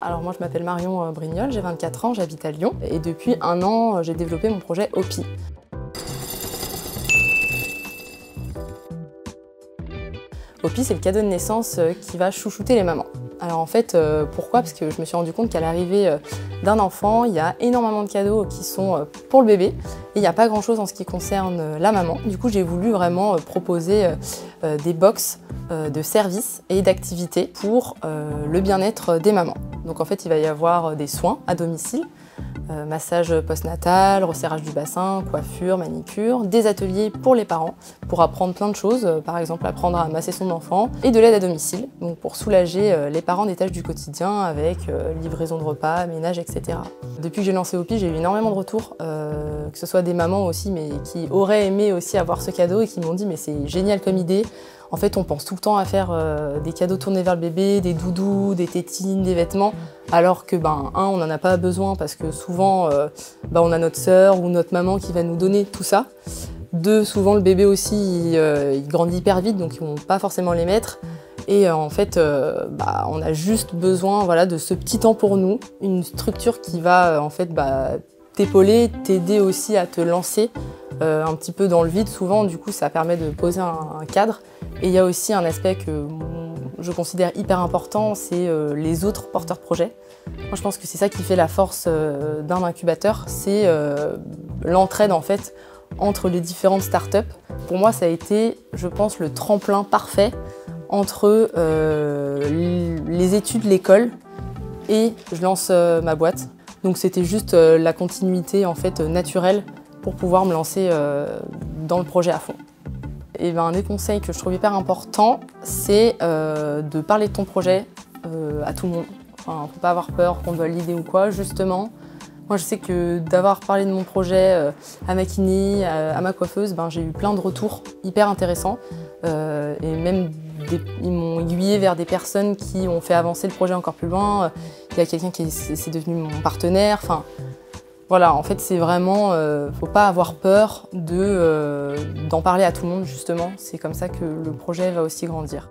Alors moi je m'appelle Marion Brignol, j'ai 24 ans, j'habite à Lyon et depuis 1 an j'ai développé mon projet OPI. OPI c'est le cadeau de naissance qui va chouchouter les mamans. Alors en fait pourquoi? Parce que je me suis rendu compte qu'à l'arrivée d'un enfant, il y a énormément de cadeaux qui sont pour le bébé et il n'y a pas grand chose en ce qui concerne la maman. Du coup j'ai voulu vraiment proposer des box de services et d'activités pour le bien-être des mamans. Donc en fait il va y avoir des soins à domicile, massage postnatal, resserrage du bassin, coiffure, manicure, des ateliers pour les parents pour apprendre plein de choses, par exemple apprendre à masser son enfant, et de l'aide à domicile, donc pour soulager les parents des tâches du quotidien avec livraison de repas, ménage, etc. Depuis que j'ai lancé OPI, j'ai eu énormément de retours, que ce soit des mamans aussi, mais qui auraient aimé aussi avoir ce cadeau et qui m'ont dit mais c'est génial comme idée. En fait, on pense tout le temps à faire des cadeaux tournés vers le bébé, des doudous, des tétines, des vêtements, alors que, on n'en a pas besoin parce que souvent, on a notre sœur ou notre maman qui va nous donner tout ça. 2, souvent le bébé aussi, il grandit hyper vite, donc ils ne vont pas forcément les mettre. Et en fait, on a juste besoin de ce petit temps pour nous, une structure qui va t'épauler, t'aider aussi à te lancer un petit peu dans le vide. Souvent, du coup, ça permet de poser un cadre. Et il y a aussi un aspect que je considère hyper important, c'est les autres porteurs de projets. Moi, je pense que c'est ça qui fait la force d'un incubateur, c'est l'entraide en fait entre les différentes startups. Pour moi, ça a été, je pense, le tremplin parfait entre les études, l'école et je lance ma boîte. Donc c'était juste la continuité en fait naturelle pour pouvoir me lancer dans le projet à fond. Et un des conseils que je trouve hyper important, c'est de parler de ton projet à tout le monde. Enfin, faut pas avoir peur qu'on doit l'idée ou quoi, justement. Moi, je sais que d'avoir parlé de mon projet à ma kiné, à ma coiffeuse, j'ai eu plein de retours hyper intéressants. Et même, ils m'ont aiguillé vers des personnes qui ont fait avancer le projet encore plus loin. Il y a quelqu'un qui est devenu mon partenaire. Enfin, voilà, en fait, c'est vraiment, faut pas avoir peur d'en parler à tout le monde, justement. C'est comme ça que le projet va aussi grandir.